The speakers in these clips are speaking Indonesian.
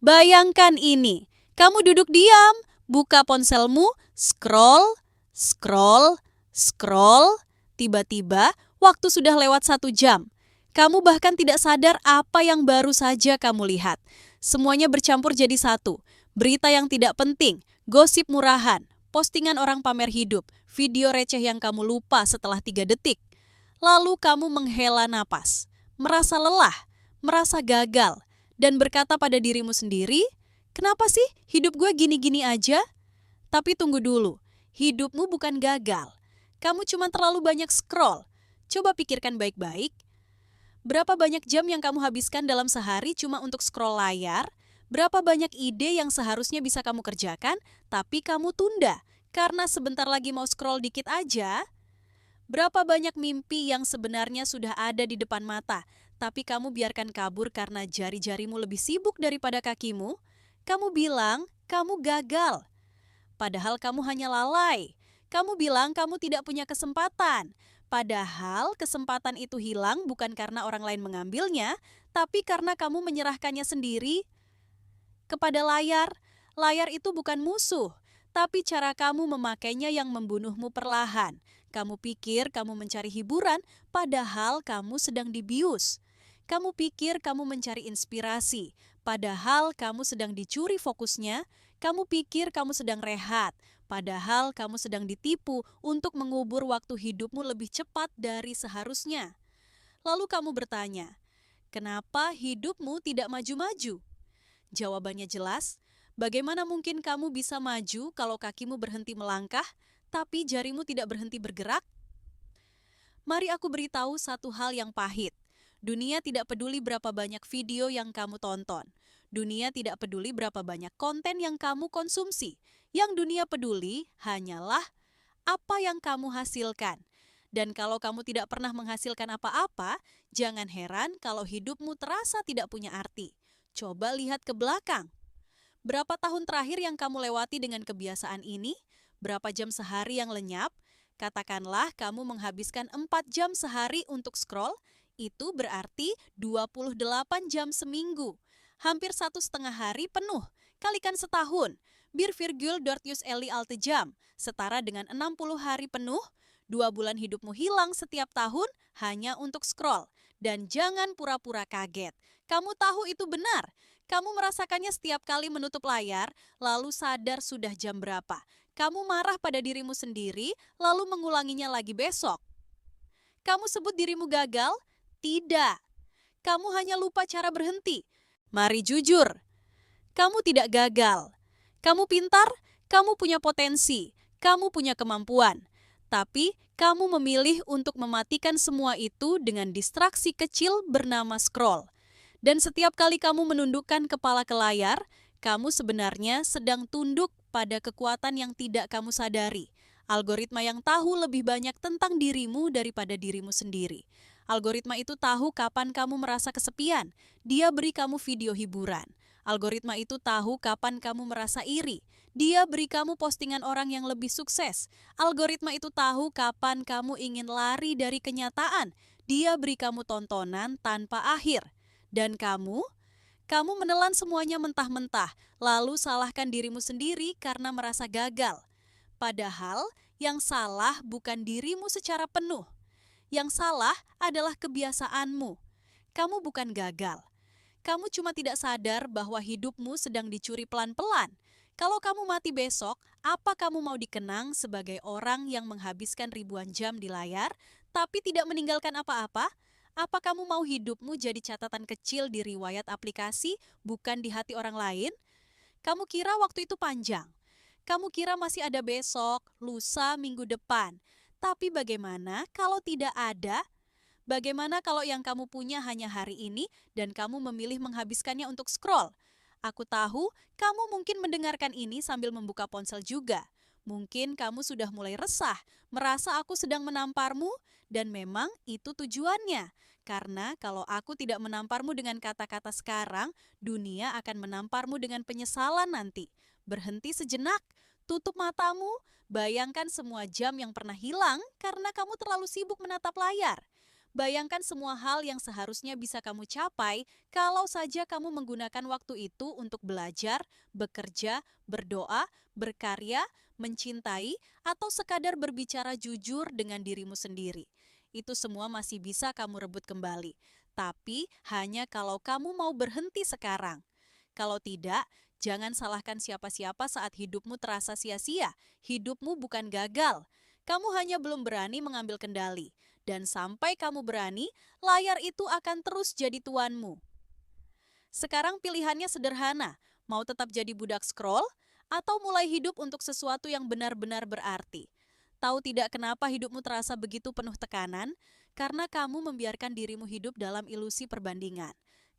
Bayangkan ini, kamu duduk diam, buka ponselmu, scroll, scroll, scroll. Tiba-tiba, waktu sudah lewat 1 jam. Kamu bahkan tidak sadar apa yang baru saja kamu lihat. Semuanya bercampur jadi satu. Berita yang tidak penting, gosip murahan, postingan orang pamer hidup, video receh yang kamu lupa setelah 3 detik. Lalu kamu menghela napas, merasa lelah, merasa gagal, dan berkata pada dirimu sendiri, kenapa sih hidup gue gini-gini aja? Tapi tunggu dulu, hidupmu bukan gagal. Kamu cuma terlalu banyak scroll. Coba pikirkan baik-baik. Berapa banyak jam yang kamu habiskan dalam sehari cuma untuk scroll layar? Berapa banyak ide yang seharusnya bisa kamu kerjakan, tapi kamu tunda karena sebentar lagi mau scroll dikit aja? Berapa banyak mimpi yang sebenarnya sudah ada di depan mata, tapi kamu biarkan kabur karena jari-jarimu lebih sibuk daripada kakimu? Kamu bilang kamu gagal, padahal kamu hanya lalai. Kamu bilang kamu tidak punya kesempatan, padahal kesempatan itu hilang bukan karena orang lain mengambilnya, tapi karena kamu menyerahkannya sendiri kepada layar. Layar itu bukan musuh, tapi cara kamu memakainya yang membunuhmu perlahan. Kamu pikir kamu mencari hiburan, padahal kamu sedang dibius. Kamu pikir kamu mencari inspirasi, padahal kamu sedang dicuri fokusnya. Kamu pikir kamu sedang rehat, padahal kamu sedang ditipu untuk mengubur waktu hidupmu lebih cepat dari seharusnya. Lalu kamu bertanya, kenapa hidupmu tidak maju-maju? Jawabannya jelas, bagaimana mungkin kamu bisa maju kalau kakimu berhenti melangkah, tapi jarimu tidak berhenti bergerak? Mari aku beritahu satu hal yang pahit. Dunia tidak peduli berapa banyak video yang kamu tonton. Dunia tidak peduli berapa banyak konten yang kamu konsumsi. Yang dunia peduli hanyalah apa yang kamu hasilkan. Dan kalau kamu tidak pernah menghasilkan apa-apa, jangan heran kalau hidupmu terasa tidak punya arti. Coba lihat ke belakang. Berapa tahun terakhir yang kamu lewati dengan kebiasaan ini? Berapa jam sehari yang lenyap? Katakanlah kamu menghabiskan 4 jam sehari untuk scroll, itu berarti 28 jam seminggu. Hampir 1,5 hari penuh. Kalikan setahun. Bir virgul dortius eli alte jam, setara dengan 60 hari penuh. 2 bulan hidupmu hilang setiap tahun hanya untuk scroll. Dan jangan pura-pura kaget. Kamu tahu itu benar. Kamu merasakannya setiap kali menutup layar, lalu sadar sudah jam berapa. Kamu marah pada dirimu sendiri, lalu mengulanginya lagi besok. Kamu sebut dirimu gagal? Tidak. Kamu hanya lupa cara berhenti. Mari jujur, kamu tidak gagal. Kamu pintar, kamu punya potensi, kamu punya kemampuan. Tapi kamu memilih untuk mematikan semua itu dengan distraksi kecil bernama scroll. Dan setiap kali kamu menundukkan kepala ke layar, kamu sebenarnya sedang tunduk pada kekuatan yang tidak kamu sadari. Algoritma yang tahu lebih banyak tentang dirimu daripada dirimu sendiri. Algoritma itu tahu kapan kamu merasa kesepian. Dia beri kamu video hiburan. Algoritma itu tahu kapan kamu merasa iri. Dia beri kamu postingan orang yang lebih sukses. Algoritma itu tahu kapan kamu ingin lari dari kenyataan. Dia beri kamu tontonan tanpa akhir. Dan kamu menelan semuanya mentah-mentah, lalu salahkan dirimu sendiri karena merasa gagal. Padahal yang salah bukan dirimu secara penuh. Yang salah adalah kebiasaanmu. Kamu bukan gagal. Kamu cuma tidak sadar bahwa hidupmu sedang dicuri pelan-pelan. Kalau kamu mati besok, apa kamu mau dikenang sebagai orang yang menghabiskan ribuan jam di layar, tapi tidak meninggalkan apa-apa? Apa kamu mau hidupmu jadi catatan kecil di riwayat aplikasi, bukan di hati orang lain? Kamu kira waktu itu panjang. Kamu kira masih ada besok, lusa, minggu depan. Tapi bagaimana kalau tidak ada? Bagaimana kalau yang kamu punya hanya hari ini dan kamu memilih menghabiskannya untuk scroll? Aku tahu kamu mungkin mendengarkan ini sambil membuka ponsel juga. Mungkin kamu sudah mulai resah, merasa aku sedang menamparmu, dan memang itu tujuannya. Karena kalau aku tidak menamparmu dengan kata-kata sekarang, dunia akan menamparmu dengan penyesalan nanti. Berhenti sejenak, tutup matamu, bayangkan semua jam yang pernah hilang karena kamu terlalu sibuk menatap layar. Bayangkan semua hal yang seharusnya bisa kamu capai kalau saja kamu menggunakan waktu itu untuk belajar, bekerja, berdoa, berkarya, mencintai, atau sekadar berbicara jujur dengan dirimu sendiri. Itu semua masih bisa kamu rebut kembali. Tapi hanya kalau kamu mau berhenti sekarang. Kalau tidak, jangan salahkan siapa-siapa saat hidupmu terasa sia-sia. Hidupmu bukan gagal. Kamu hanya belum berani mengambil kendali. Dan sampai kamu berani, layar itu akan terus jadi tuanmu. Sekarang pilihannya sederhana. Mau tetap jadi budak scroll atau mulai hidup untuk sesuatu yang benar-benar berarti. Tahu tidak kenapa hidupmu terasa begitu penuh tekanan? Karena kamu membiarkan dirimu hidup dalam ilusi perbandingan.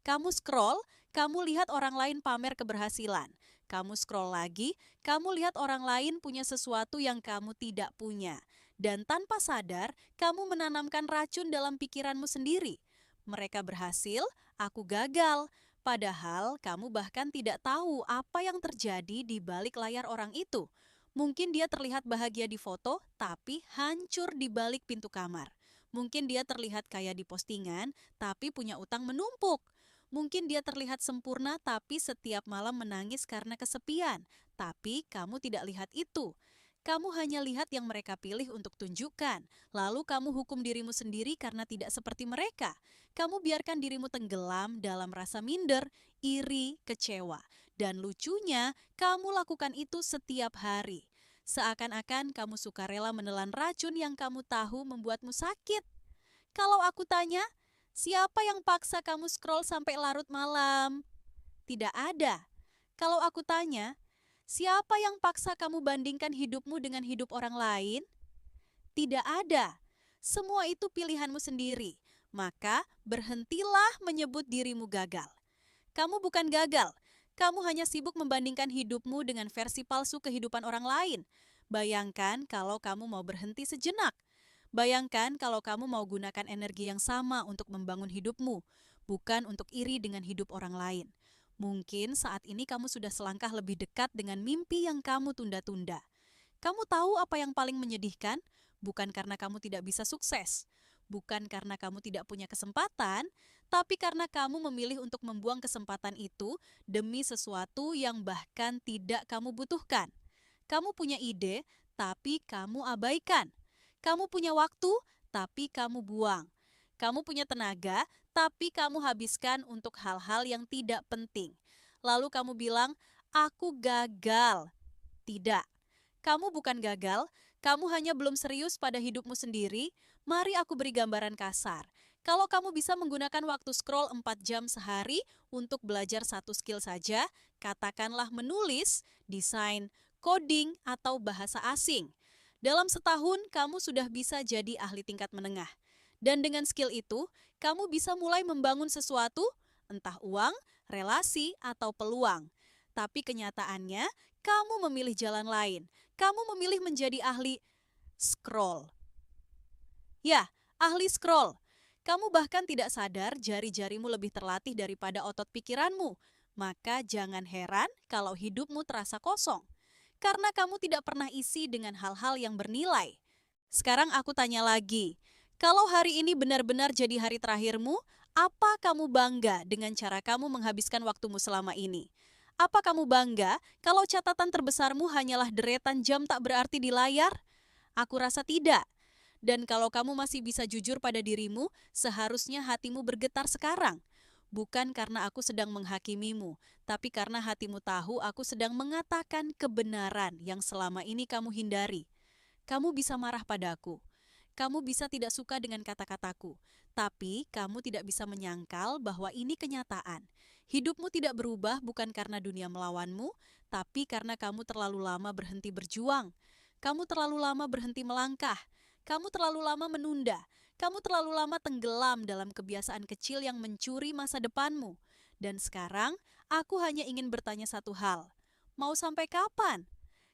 Kamu scroll, kamu lihat orang lain pamer keberhasilan. Kamu scroll lagi, kamu lihat orang lain punya sesuatu yang kamu tidak punya. Dan tanpa sadar, kamu menanamkan racun dalam pikiranmu sendiri. Mereka berhasil, aku gagal. Padahal kamu bahkan tidak tahu apa yang terjadi di balik layar orang itu. Mungkin dia terlihat bahagia di foto, tapi hancur di balik pintu kamar. Mungkin dia terlihat kaya di postingan, tapi punya utang menumpuk. Mungkin dia terlihat sempurna, tapi setiap malam menangis karena kesepian. Tapi kamu tidak lihat itu. Kamu hanya lihat yang mereka pilih untuk tunjukkan. Lalu kamu hukum dirimu sendiri karena tidak seperti mereka. Kamu biarkan dirimu tenggelam dalam rasa minder, iri, kecewa. Dan lucunya, kamu lakukan itu setiap hari. Seakan-akan kamu sukarela menelan racun yang kamu tahu membuatmu sakit. Kalau aku tanya, siapa yang paksa kamu scroll sampai larut malam? Tidak ada. Kalau aku tanya, siapa yang paksa kamu bandingkan hidupmu dengan hidup orang lain? Tidak ada. Semua itu pilihanmu sendiri. Maka berhentilah menyebut dirimu gagal. Kamu bukan gagal. Kamu hanya sibuk membandingkan hidupmu dengan versi palsu kehidupan orang lain. Bayangkan kalau kamu mau berhenti sejenak. Bayangkan kalau kamu mau gunakan energi yang sama untuk membangun hidupmu, bukan untuk iri dengan hidup orang lain. Mungkin saat ini kamu sudah selangkah lebih dekat dengan mimpi yang kamu tunda-tunda. Kamu tahu apa yang paling menyedihkan? Bukan karena kamu tidak bisa sukses, bukan karena kamu tidak punya kesempatan, tapi karena kamu memilih untuk membuang kesempatan itu demi sesuatu yang bahkan tidak kamu butuhkan. Kamu punya ide, tapi kamu abaikan. Kamu punya waktu, tapi kamu buang. Kamu punya tenaga, tapi kamu habiskan untuk hal-hal yang tidak penting. Lalu kamu bilang, "Aku gagal." Tidak. Kamu bukan gagal, kamu hanya belum serius pada hidupmu sendiri. Mari aku beri gambaran kasar. Kalau kamu bisa menggunakan waktu scroll 4 jam sehari untuk belajar satu skill saja, katakanlah menulis, desain, coding, atau bahasa asing. Dalam setahun, kamu sudah bisa jadi ahli tingkat menengah. Dan dengan skill itu, kamu bisa mulai membangun sesuatu, entah uang, relasi, atau peluang. Tapi kenyataannya, kamu memilih jalan lain. Kamu memilih menjadi ahli scroll. Ya, ahli scroll. Kamu bahkan tidak sadar jari-jarimu lebih terlatih daripada otot pikiranmu. Maka jangan heran kalau hidupmu terasa kosong. Karena kamu tidak pernah isi dengan hal-hal yang bernilai. Sekarang aku tanya lagi, kalau hari ini benar-benar jadi hari terakhirmu, apa kamu bangga dengan cara kamu menghabiskan waktumu selama ini? Apa kamu bangga kalau catatan terbesarmu hanyalah deretan jam tak berarti di layar? Aku rasa tidak. Dan kalau kamu masih bisa jujur pada dirimu, seharusnya hatimu bergetar sekarang. Bukan karena aku sedang menghakimimu, tapi karena hatimu tahu aku sedang mengatakan kebenaran yang selama ini kamu hindari. Kamu bisa marah padaku. Kamu bisa tidak suka dengan kata-kataku, tapi kamu tidak bisa menyangkal bahwa ini kenyataan. Hidupmu tidak berubah bukan karena dunia melawanmu, tapi karena kamu terlalu lama berhenti berjuang. Kamu terlalu lama berhenti melangkah. Kamu terlalu lama menunda. Kamu terlalu lama tenggelam dalam kebiasaan kecil yang mencuri masa depanmu. Dan sekarang, aku hanya ingin bertanya satu hal. Mau sampai kapan?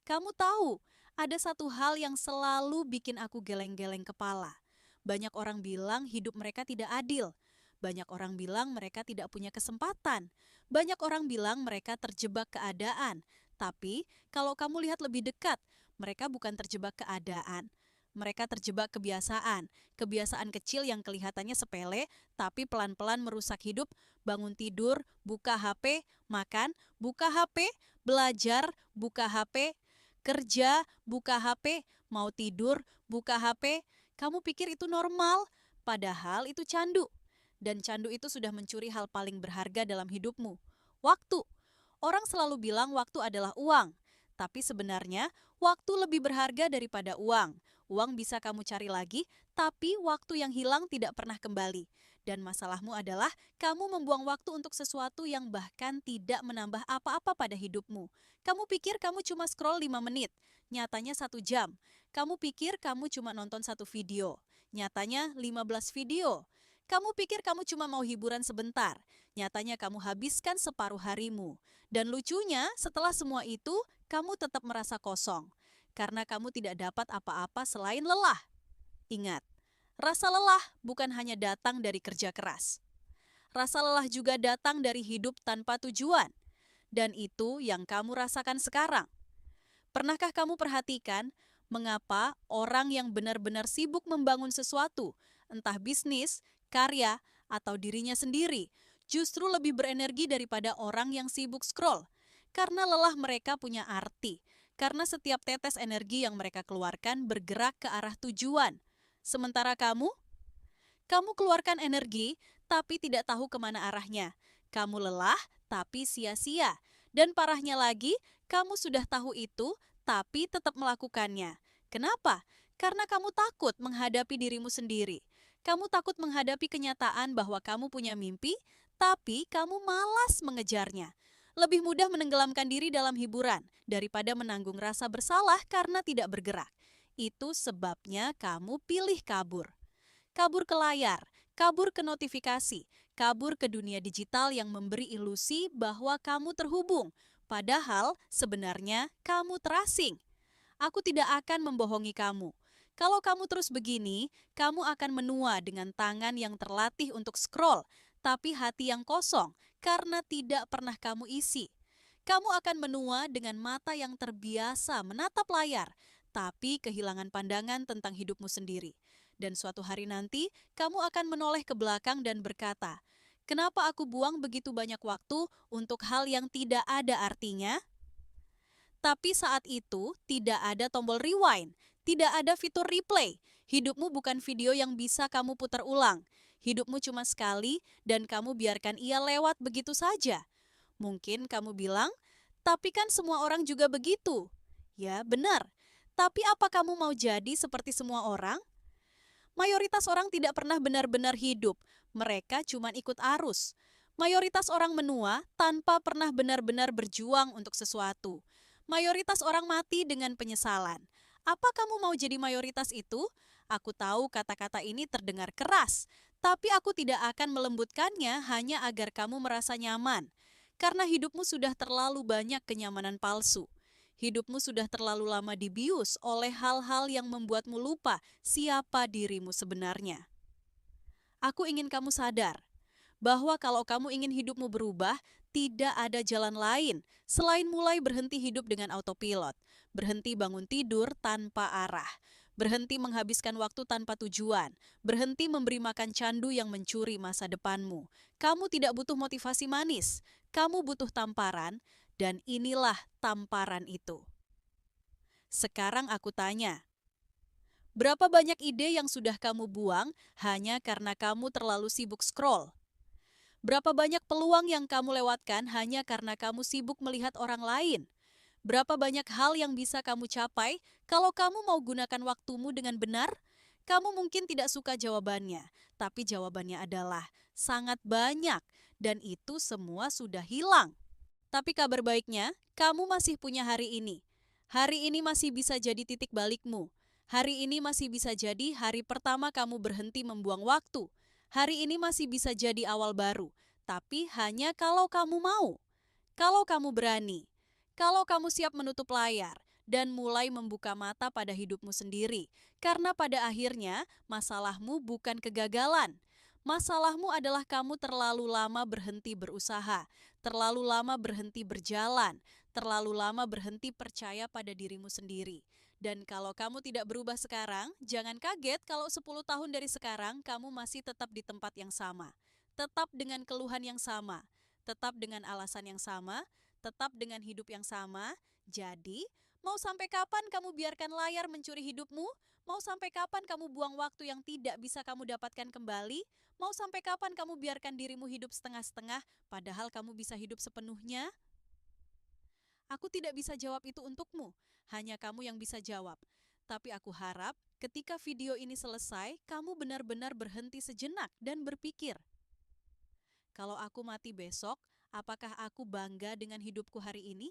Kamu tahu, ada satu hal yang selalu bikin aku geleng-geleng kepala. Banyak orang bilang hidup mereka tidak adil. Banyak orang bilang mereka tidak punya kesempatan. Banyak orang bilang mereka terjebak keadaan. Tapi, kalau kamu lihat lebih dekat, mereka bukan terjebak keadaan. Mereka terjebak kebiasaan. Kebiasaan kecil yang kelihatannya sepele, tapi pelan-pelan merusak hidup. Bangun tidur, buka HP, makan, buka HP, belajar, buka HP, kerja, buka HP, mau tidur, buka HP. Kamu pikir itu normal, padahal itu candu. Dan candu itu sudah mencuri hal paling berharga dalam hidupmu, waktu. Orang selalu bilang waktu adalah uang. Tapi sebenarnya, waktu lebih berharga daripada uang. Uang bisa kamu cari lagi, tapi waktu yang hilang tidak pernah kembali. Dan masalahmu adalah kamu membuang waktu untuk sesuatu yang bahkan tidak menambah apa-apa pada hidupmu. Kamu pikir kamu cuma scroll 5 menit, nyatanya 1 jam. Kamu pikir kamu cuma nonton 1 video, nyatanya 15 video. Kamu pikir kamu cuma mau hiburan sebentar, nyatanya kamu habiskan separuh harimu. Dan lucunya, setelah semua itu, kamu tetap merasa kosong. Karena kamu tidak dapat apa-apa selain lelah. Ingat, rasa lelah bukan hanya datang dari kerja keras. Rasa lelah juga datang dari hidup tanpa tujuan. Dan itu yang kamu rasakan sekarang. Pernahkah kamu perhatikan mengapa orang yang benar-benar sibuk membangun sesuatu, entah bisnis, karya, atau dirinya sendiri, justru lebih berenergi daripada orang yang sibuk scroll? Karena lelah mereka punya arti, karena setiap tetes energi yang mereka keluarkan bergerak ke arah tujuan. Sementara kamu keluarkan energi, tapi tidak tahu kemana arahnya. Kamu lelah, tapi sia-sia. Dan parahnya lagi, kamu sudah tahu itu, tapi tetap melakukannya. Kenapa? Karena kamu takut menghadapi dirimu sendiri. Kamu takut menghadapi kenyataan bahwa kamu punya mimpi, tapi kamu malas mengejarnya. Lebih mudah menenggelamkan diri dalam hiburan daripada menanggung rasa bersalah karena tidak bergerak. Itu sebabnya kamu pilih kabur. Kabur ke layar, kabur ke notifikasi, kabur ke dunia digital yang memberi ilusi bahwa kamu terhubung. Padahal sebenarnya kamu terasing. Aku tidak akan membohongi kamu. Kalau kamu terus begini, kamu akan menua dengan tangan yang terlatih untuk scroll, tapi hati yang kosong karena tidak pernah kamu isi. Kamu akan menua dengan mata yang terbiasa menatap layar, tapi kehilangan pandangan tentang hidupmu sendiri. Dan suatu hari nanti, kamu akan menoleh ke belakang dan berkata, "Kenapa aku buang begitu banyak waktu untuk hal yang tidak ada artinya?" Tapi saat itu, tidak ada tombol rewind, tidak ada fitur replay. Hidupmu bukan video yang bisa kamu putar ulang. Hidupmu cuma sekali dan kamu biarkan ia lewat begitu saja. Mungkin kamu bilang, "Tapi kan semua orang juga begitu." Ya, benar. Tapi apa kamu mau jadi seperti semua orang? Mayoritas orang tidak pernah benar-benar hidup, mereka cuma ikut arus. Mayoritas orang menua tanpa pernah benar-benar berjuang untuk sesuatu. Mayoritas orang mati dengan penyesalan. Apa kamu mau jadi mayoritas itu? Aku tahu kata-kata ini terdengar keras, tapi aku tidak akan melembutkannya hanya agar kamu merasa nyaman. Karena hidupmu sudah terlalu banyak kenyamanan palsu. Hidupmu sudah terlalu lama dibius oleh hal-hal yang membuatmu lupa siapa dirimu sebenarnya. Aku ingin kamu sadar bahwa kalau kamu ingin hidupmu berubah, tidak ada jalan lain selain mulai berhenti hidup dengan autopilot, berhenti bangun tidur tanpa arah, berhenti menghabiskan waktu tanpa tujuan, berhenti memberi makan candu yang mencuri masa depanmu. Kamu tidak butuh motivasi manis, kamu butuh tamparan, dan inilah tamparan itu. Sekarang aku tanya, berapa banyak ide yang sudah kamu buang hanya karena kamu terlalu sibuk scroll? Berapa banyak peluang yang kamu lewatkan hanya karena kamu sibuk melihat orang lain? Berapa banyak hal yang bisa kamu capai kalau kamu mau gunakan waktumu dengan benar? Kamu mungkin tidak suka jawabannya, tapi jawabannya adalah sangat banyak, dan itu semua sudah hilang. Tapi kabar baiknya, kamu masih punya hari ini. Hari ini masih bisa jadi titik balikmu. Hari ini masih bisa jadi hari pertama kamu berhenti membuang waktu. Hari ini masih bisa jadi awal baru, tapi hanya kalau kamu mau. Kalau kamu berani. Kalau kamu siap menutup layar dan mulai membuka mata pada hidupmu sendiri. Karena pada akhirnya, masalahmu bukan kegagalan. Masalahmu adalah kamu terlalu lama berhenti berusaha, terlalu lama berhenti berjalan, terlalu lama berhenti percaya pada dirimu sendiri. Dan kalau kamu tidak berubah sekarang, jangan kaget kalau 10 tahun dari sekarang kamu masih tetap di tempat yang sama. Tetap dengan keluhan yang sama, tetap dengan alasan yang sama, tetap dengan hidup yang sama. Jadi, mau sampai kapan kamu biarkan layar mencuri hidupmu? Mau sampai kapan kamu buang waktu yang tidak bisa kamu dapatkan kembali? Mau sampai kapan kamu biarkan dirimu hidup setengah-setengah, padahal kamu bisa hidup sepenuhnya? Aku tidak bisa jawab itu untukmu, hanya kamu yang bisa jawab. Tapi aku harap ketika video ini selesai, kamu benar-benar berhenti sejenak dan berpikir, kalau aku mati besok, apakah aku bangga dengan hidupku hari ini?